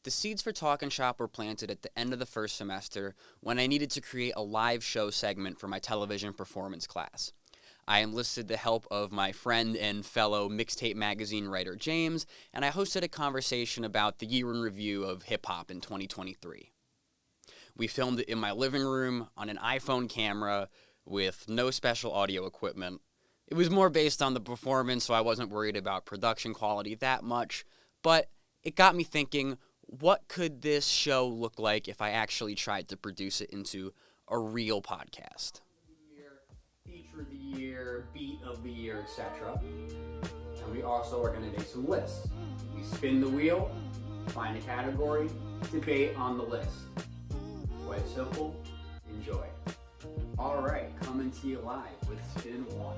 The seeds for Talkin Shop were planted at the end of the first semester when I needed to create a live show segment for my television performance class. I enlisted the help of my friend and fellow Mixtape Magazine writer James, and I hosted a conversation about the year in review of hip-hop in 2023. We filmed it in my living room on an iPhone camera with no special audio equipment. It was more based on the performance, so I wasn't worried about production quality that much, but it got me thinking, what could this show look like if I actually tried to produce it into a real podcast? Feature of the year, beat of the year, etc. And we also are going to make some lists. We spin the wheel, find a category, debate on the list. Quite simple. Enjoy. All right, coming to you live with Spin 1.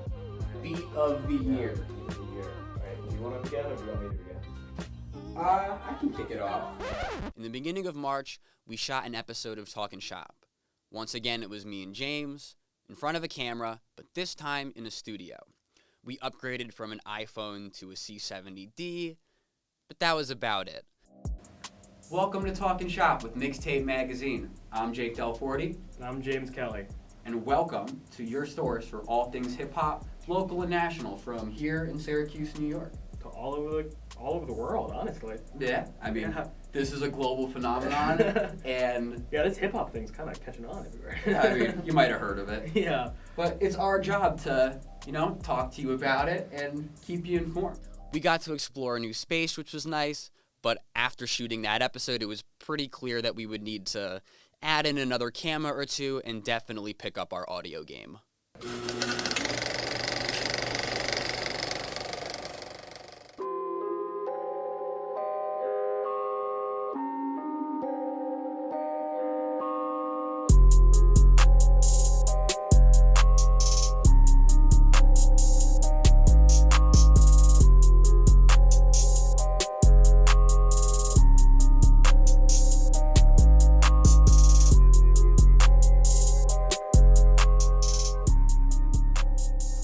Beat of the year. Beat of the year. All right, do you want to begin or do you want me to begin? I can kick it off. In the beginning of March, we shot an episode of Talkin Shop. Once again, it was me and James, in front of a camera, but this time in a studio. We upgraded from an iPhone to a C70D, but that was about it. Welcome to Talkin Shop with Mixtape Magazine. I'm Jake Delforte. And I'm James Kelly. And welcome to your source for all things hip-hop, local and national, from here in Syracuse, New York. To all over the world, honestly. Yeah, I mean, This is a global phenomenon, and... Yeah, this hip-hop thing's kind of catching on everywhere. I mean, you might have heard of it. Yeah. But it's our job to, talk to you about it and keep you informed. We got to explore a new space, which was nice, but after shooting that episode, it was pretty clear that we would need to add in another camera or two and definitely pick up our audio game.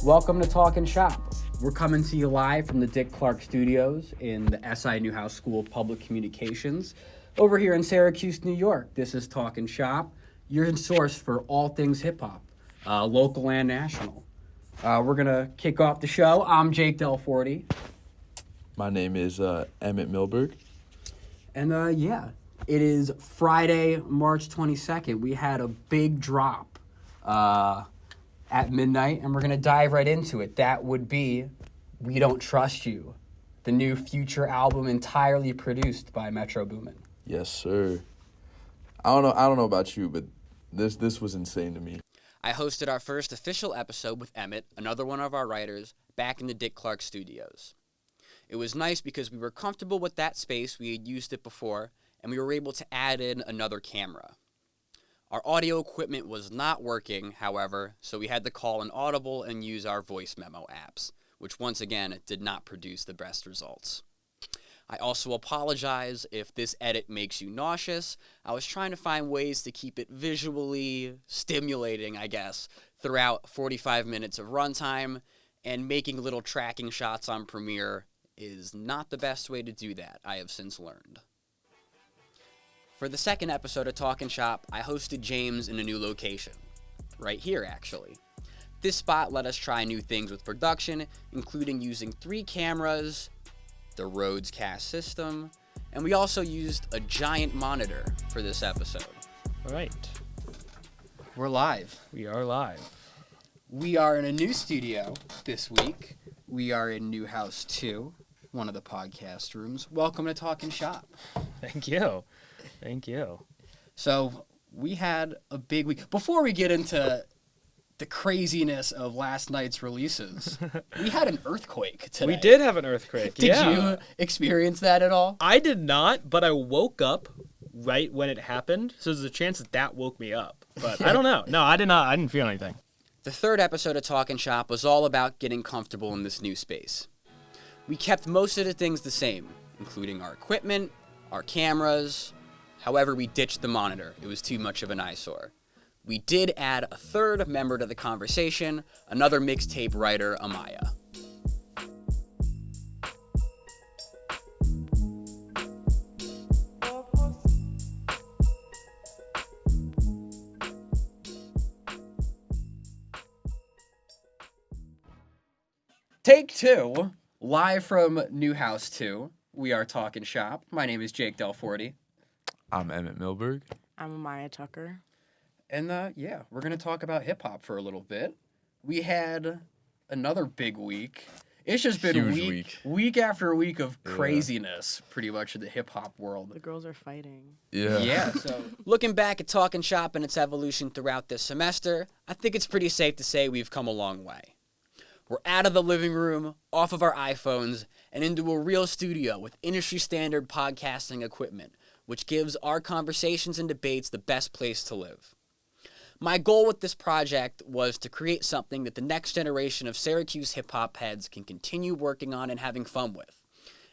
Welcome to Talkin Shop. We're coming to you live from the Dick Clark Studios in the SI Newhouse School of Public Communications over here in Syracuse, New York. This is Talkin Shop, your source for all things hip-hop, local and national. We're going to kick off the show. I'm Jake Delforte. My name is Emmett Milberg. And it is Friday, March 22nd. We had a big drop at midnight, and we're going to dive right into it. That would be We Don't Trust You, the new Future album entirely produced by Metro Boomin. Yes, sir. I don't know about you, but this was insane to me. I hosted our first official episode with Emmett, another one of our writers, back in the Dick Clark Studios. It was nice because we were comfortable with that space, we had used it before, and we were able to add in another camera. Our audio equipment was not working, however, so we had to call an audible and use our voice memo apps, which once again did not produce the best results. I also apologize if this edit makes you nauseous. I was trying to find ways to keep it visually stimulating, I guess, throughout 45 minutes of runtime, and making little tracking shots on Premiere is not the best way to do that, I have since learned. For the second episode of Talkin Shop, I hosted James in a new location. Right here, actually. This spot let us try new things with production, including using 3 cameras, the Rhodes Cast system, and we also used a giant monitor for this episode. All right. We're live. We are live. We are in a new studio this week. We are in Newhouse 2, one of the podcast rooms. Welcome to Talkin Shop. Thank you. Thank you. So we had a big week. Before we get into the craziness of last night's releases, we had an earthquake today. We did have an earthquake, Did you experience that at all? I did not, but I woke up right when it happened, so there's a chance that woke me up. But I don't know. No, I did not. I didn't feel anything. The third episode of Talkin Shop was all about getting comfortable in this new space. We kept most of the things the same, including our equipment, our cameras. However, we ditched the monitor. It was too much of an eyesore. We did add a third member to the conversation, another mixtape writer, Amaya. Take two, live from Newhouse 2. We are Talkin Shop. My name is Jake Delforte. I'm Emmett Milberg. I'm Amaya Tucker. And yeah, we're going to talk about hip hop for a little bit. We had another big week. It's just been Huge week after week of craziness, pretty much, in the hip hop world. The girls are fighting. Yeah, so looking back at Talkin Shop and its evolution throughout this semester, I think it's pretty safe to say we've come a long way. We're out of the living room, off of our iPhones, and into a real studio with industry-standard podcasting equipment, which gives our conversations and debates the best place to live. My goal with this project was to create something that the next generation of Syracuse hip-hop heads can continue working on and having fun with.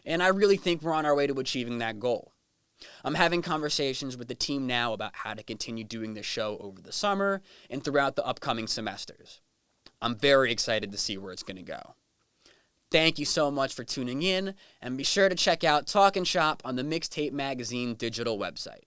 And I really think we're on our way to achieving that goal. I'm having conversations with the team now about how to continue doing this show over the summer and throughout the upcoming semesters. I'm very excited to see where it's going to go. Thank you so much for tuning in, and be sure to check out Talkin Shop on the Mixtape Magazine digital website.